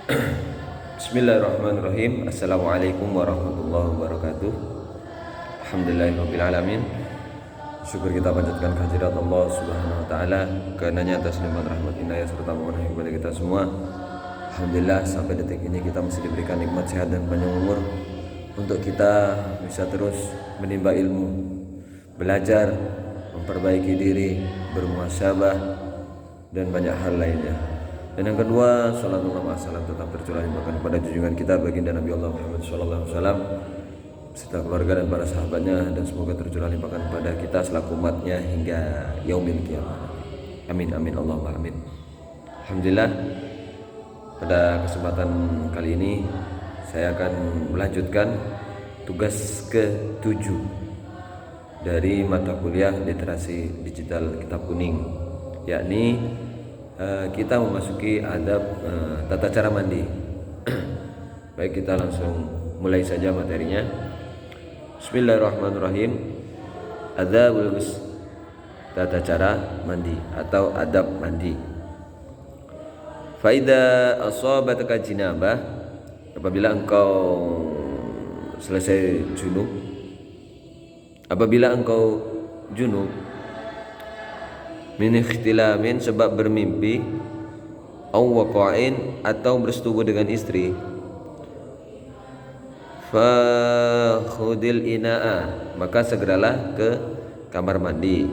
Bismillahirrahmanirrahim. Assalamualaikum warahmatullahi wabarakatuh. Alhamdulillahirrahmanirrahim. Syukur kita panjatkan kehadirat Allah subhanahu wa ta'ala, karenanya atas nikmat rahmat inayah serta amanah kepada kita semua. Alhamdulillah sampai detik ini kita masih diberikan nikmat sehat dan panjang umur untuk kita bisa terus menimba ilmu, belajar, memperbaiki diri, bermuhasabah dan banyak hal lainnya. Dan yang kedua, salatullah ma'asalam tetap tercurah limpahkan kepada junjungan kita baginda Nabi Allah Muhammad SAW beserta keluarga dan para sahabatnya, dan semoga tercurah limpahkan kepada kita selaku umatnya hingga yaumil qiyamah. Amin amin Allahumma amin. Alhamdulillah, pada kesempatan kali ini saya akan melanjutkan tugas ke-7 dari mata kuliah literasi digital kitab kuning, yakni kita memasuki adab tata cara mandi. Baik, kita langsung mulai saja materinya. Bismillahirrahmanirrahim. Adabul ghusl, tata cara mandi atau adab mandi. Faida asabataka jinabah, apabila engkau selesai junub, apabila engkau junub, min ikhtilamin, sebab bermimpi, aw waqa'in, atau bersetubuh dengan istri, fa khudil ina'a, maka segeralah ke kamar mandi,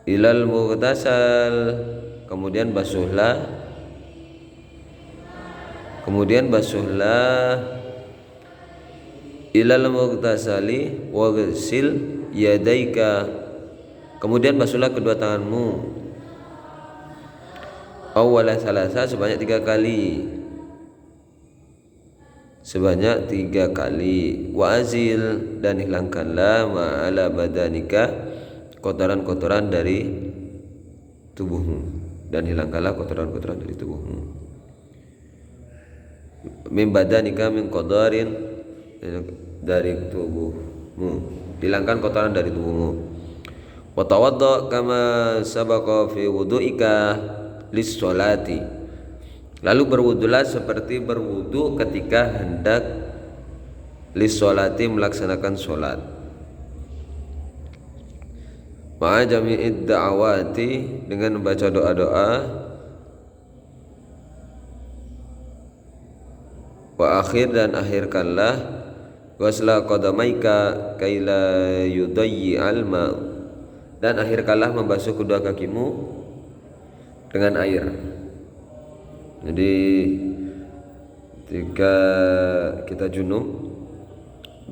ilal mughtasal, kemudian basuhlah ilal mughtasali wa ghsil yadaika, kemudian basuhlah kedua tanganmu, awwala salasa, sebanyak 3 kali, wa azil, dan hilangkanlah ma'ala badanika, kotoran-kotoran dari tubuhmu, dan hilangkanlah kotoran-kotoran dari tubuhmu, min badanika min qadarin, dari tubuhmu, hilangkan kotoran dari tubuhmu. Wa tawadda kama sabaqa fi wudu'ika lis-sholati, lalu berwudulah seperti berwudu ketika hendak lis-sholati, melaksanakan sholat. Ma'a jami'id da'awati, dengan membaca doa-doa. Wa akhir, dan akhirkanlah wasla qadamaika kaila yudayyi'al ma', dan akhirkanlah membasuh kedua kakimu dengan air. Jadi ketika kita junub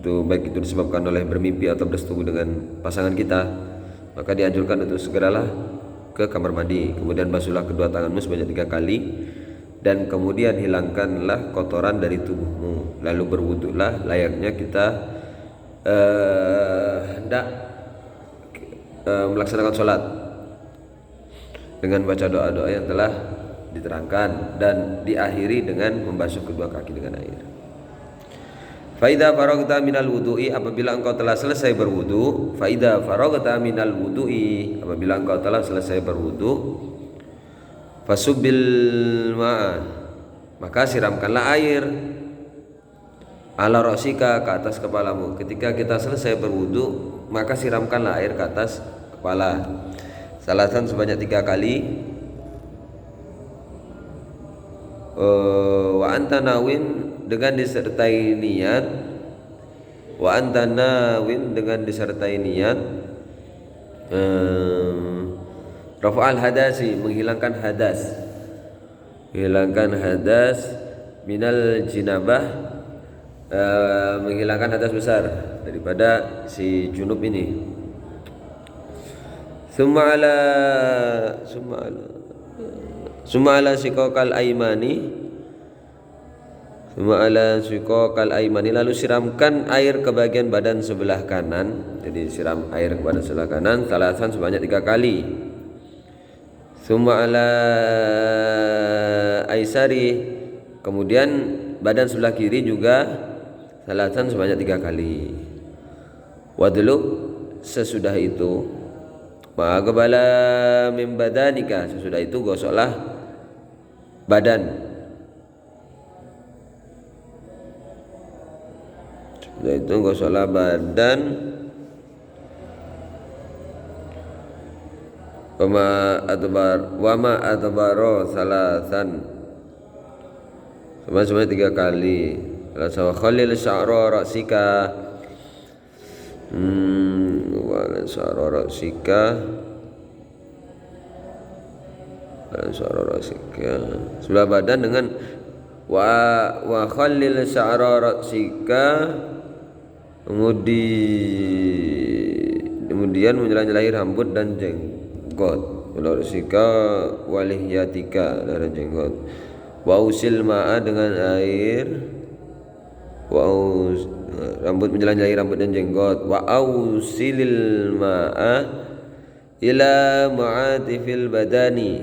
itu, baik itu disebabkan oleh bermimpi atau bersetubuh dengan pasangan kita, maka dianjurkan untuk segeralah ke kamar mandi, kemudian basuhlah kedua tanganmu sebanyak 3 kali, dan kemudian hilangkanlah kotoran dari tubuhmu, lalu berwudulah layaknya kita hendak melaksanakan sholat, dengan baca doa-doa yang telah diterangkan, dan diakhiri dengan membasuh kedua kaki dengan air. Faida faragta minal wudu'i, apabila engkau telah selesai berwudu, apabila engkau telah selesai berwudu, fasubbil ma'a, maka siramkanlah air, ala ra'sika, ke atas kepalamu. Ketika kita selesai berwudu, maka siramkanlah air ke atas kepala, salasan, sebanyak 3 kali. Wa anta nawin, dengan disertai niat, rafa'al hadasi, menghilangkan hadas, minal jinabah, menghilangkan hadas besar daripada si junub ini. Summa ala siqaqal aimani, lalu siramkan air ke bagian badan sebelah kanan. Jadi siram air ke badan sebelah kanan, salasan, sebanyak 3 kali. Summa ala aisari, kemudian badan sebelah kiri juga salasan, sebanyak 3 kali. Wadluk, sesudah itu, ma'aqbala min badanika, sesudah itu gosoklah badan. Setelah itu gosoklah badan. Wama adbaro salasan, sama-sama 3 kali. Sama khalil sya'ra ra'sika, wala sya'ra ra'sika, sebelah badan dengan wa khalil sya'ra ra'sika, kemudian menjelang-jelahi rambut dan jenggot. Ra'sika walihyatika, dan jenggot. Wa usil ma'a, dengan air. Rambut menjelang-jelahi rambut dan jenggot. Wa ausilil ma'a ila ma'atifil badani,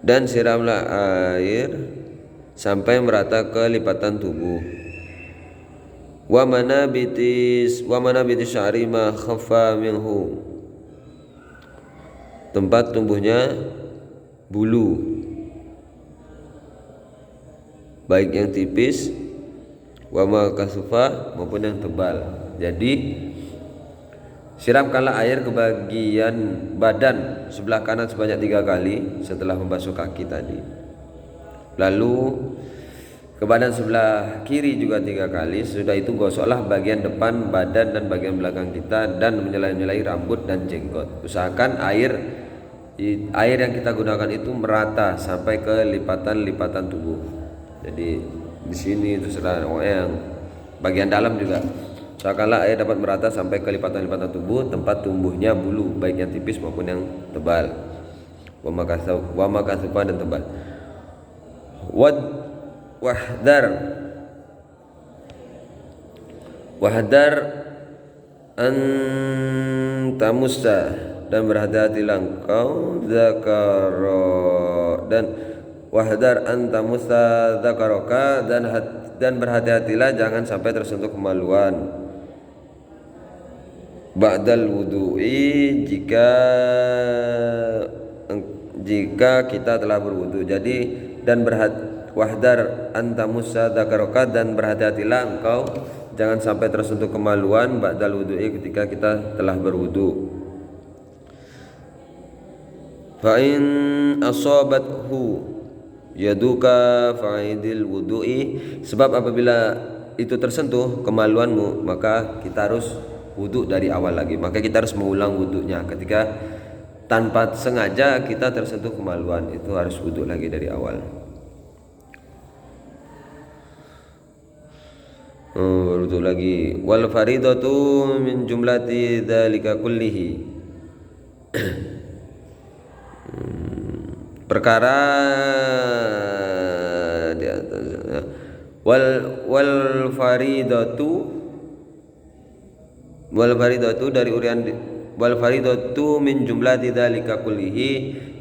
dan siramlah air sampai merata ke lipatan tubuh. Wa manabitis sya'ri ma khaffa minhu, tempat tumbuhnya bulu, baik yang tipis, wa ma kasufa, maupun yang tebal. Jadi siramkanlah air ke bagian badan sebelah kanan sebanyak 3 kali setelah membasuh kaki tadi. Lalu ke badan sebelah kiri juga 3 kali. Sesudah itu gosoklah bagian depan badan dan bagian belakang kita, dan menyela-nyelai rambut dan jenggot. Usahakan air yang kita gunakan itu merata sampai ke lipatan-lipatan tubuh. Jadi di sini itu yang bagian dalam juga. Usahakanlah air dapat merata sampai ke lipatan-lipatan tubuh, tempat tumbuhnya bulu, baik yang tipis maupun yang tebal. Wa makasufa, dan tebal. Wahdar an tamussa, dan berhati-hatilah engkau wahdar an tamussa zakaraka, dan berhati-hatilah jangan sampai tersentuh kemaluan. Ba'dal wudu'i, jika kita telah berwudu. Jadi wahdar an tamussa zakaraka, dan berhati-hatilah engkau jangan sampai tersentuh kemaluan ba'dal wudu'i, ketika kita telah berwudu. Fa in asabathu yaduka fa'idil wudu'i, sebab apabila itu tersentuh kemaluanmu, maka kita harus wudu dari awal lagi. Maka kita harus mengulang wudunya. Ketika tanpa sengaja kita tersentuh kemaluan, itu harus wudu lagi dari awal. Wudu lagi. Wal faridatu min jumlati dzalika kullihi, perkara di atas. Wal faridatu dari urian wal faridatu min jumlati dzalika kullihi,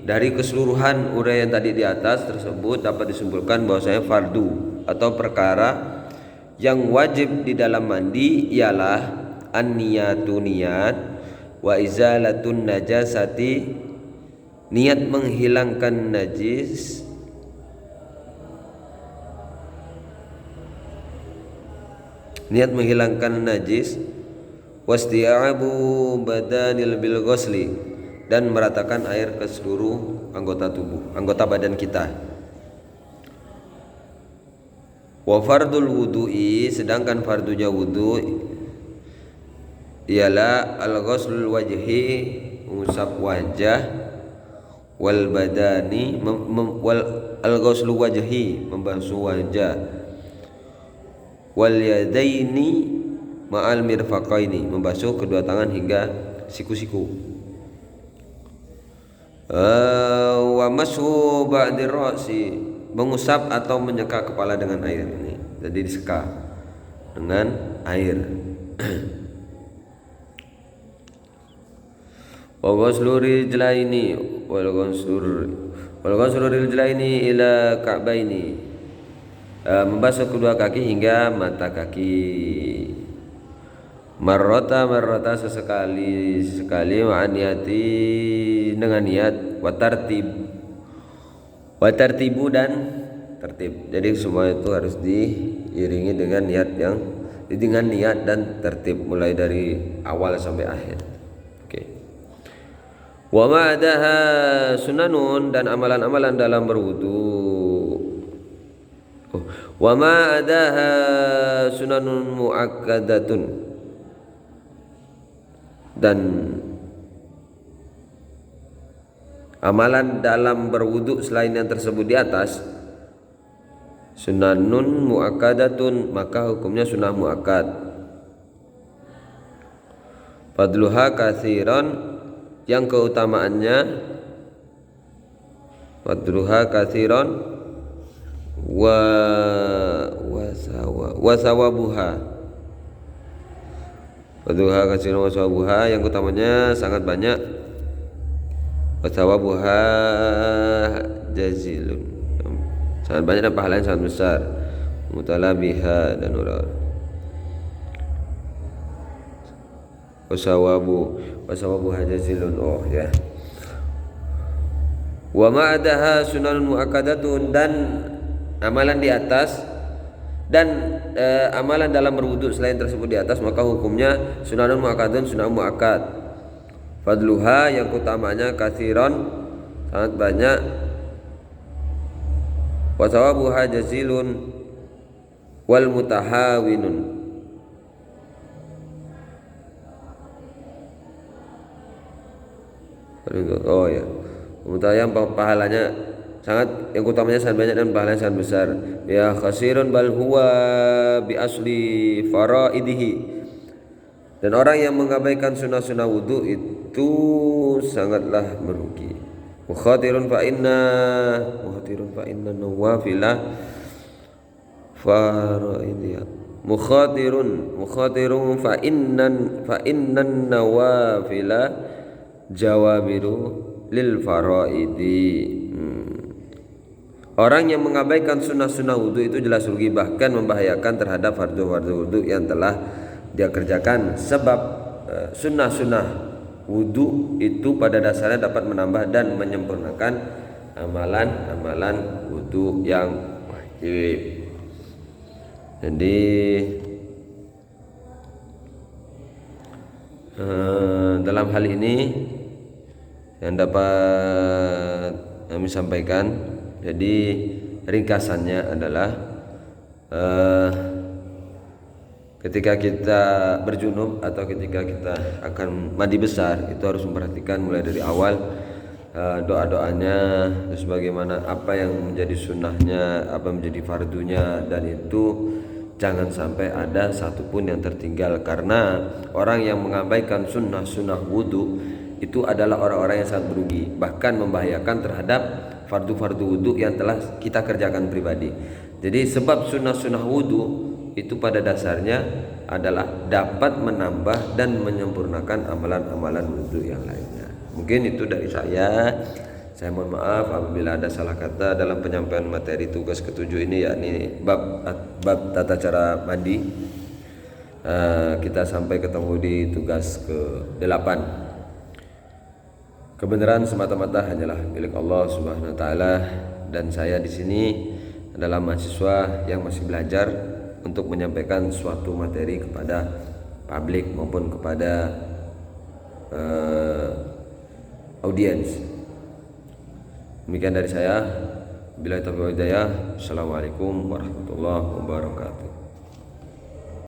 dari keseluruhan uraian tadi di atas tersebut dapat disimpulkan bahwasanya fardu atau perkara yang wajib di dalam mandi ialah an-niyatu, niat, wa izalatun najasati, niat menghilangkan najis, wasti'abu badanil bil ghusli, dan meratakan air ke seluruh anggota badan kita. Wa fardul wudu'i, sedangkan fardunya wudu ialah al-ghuslul wajhi, mengusap wajah, wal badani, al-ghuslu wajhi, membasuh wajah, wal yadaini ma'al mirfaqaini, membasuh kedua tangan hingga siku-siku. Wa mashu ba'dir ra'si, mengusap atau menyeka kepala dengan air ini. Jadi diseka dengan air. Wa ghuslu rijlaini wal ghuslu rijlaini ila ka'baini, membasuh kedua kaki hingga mata kaki. marrota sesekali ma'aniyati dengan niat, watartibu dan tertib. Jadi semua itu harus diiringi dengan niat dan tertib mulai dari awal sampai akhir. Oke. Wa ma'adaha sunanun, dan amalan-amalan dalam berwudu. Wa ma'adaha sunanun muakkadatun, dan amalan dalam berwudu selain yang tersebut di atas, sunanun muakkadatun, maka hukumnya sunnah muakkad. Fadluha katsiran, yang keutamaannya fadluha katsiran wa sawabuha. Fadluha katsiran wa sawabuha, yang keutamanya sangat banyak. Wa sawabuha jazilun, sangat banyak dan pahalanya sangat besar. Mutalabiha dan urar. Wasawabu hajazilun, oh ya. Wa ma'adaha sunanun muakkadatun, dan amalan di atas dan amalan dalam berwudu selain tersebut di atas, maka hukumnya sunanun muakkadatun, sunnah muakkad. Fadluha, yang utamanya katsiran, sangat banyak. Wasawabu hajazilun wal mutahawinun. Oh ya, yang pahalanya sangat, yang utamanya sangat banyak dan pahalanya sangat besar. Ya khasirun bal huwa bi asli faraidihi, dan orang yang mengabaikan sunnah-sunnah wudu itu sangatlah merugi. Mukhatirun fa inna nawafila faraidiyah. Mukhatirun fa innan nawafila jawabiru lil faraidi. Orang yang mengabaikan sunnah-sunnah wudu itu jelas rugi, bahkan membahayakan terhadap fardu-fardu wudu yang telah dia kerjakan. Sebab sunnah-sunnah wudu itu pada dasarnya dapat menambah dan menyempurnakan amalan-amalan wudu yang wajib. Jadi dalam hal ini yang dapat kami sampaikan, jadi ringkasannya adalah ketika kita berjunub atau ketika kita akan mandi besar, itu harus memperhatikan mulai dari awal doa-doanya, terus bagaimana apa yang menjadi sunnahnya, apa menjadi fardunya, dan itu jangan sampai ada satupun yang tertinggal. Karena orang yang mengabaikan sunnah-sunnah wudu itu adalah orang-orang yang sangat merugi, bahkan membahayakan terhadap fardu-fardu wudu yang telah kita kerjakan pribadi. Jadi sebab sunnah-sunnah wudu itu pada dasarnya adalah dapat menambah dan menyempurnakan amalan-amalan wudu yang lainnya. Mungkin itu dari saya. Saya mohon maaf apabila ada salah kata dalam penyampaian materi tugas ketujuh ini, yakni bab tata cara mandi. Kita sampai ketemu di tugas ke-8. Kebenaran semata-mata hanyalah milik Allah Subhanahu wa taala, dan saya di sini adalah mahasiswa yang masih belajar untuk menyampaikan suatu materi kepada publik maupun kepada audiens. Demikian dari saya. Billahi taufiq wal hidayah. Assalamualaikum warahmatullahi wabarakatuh.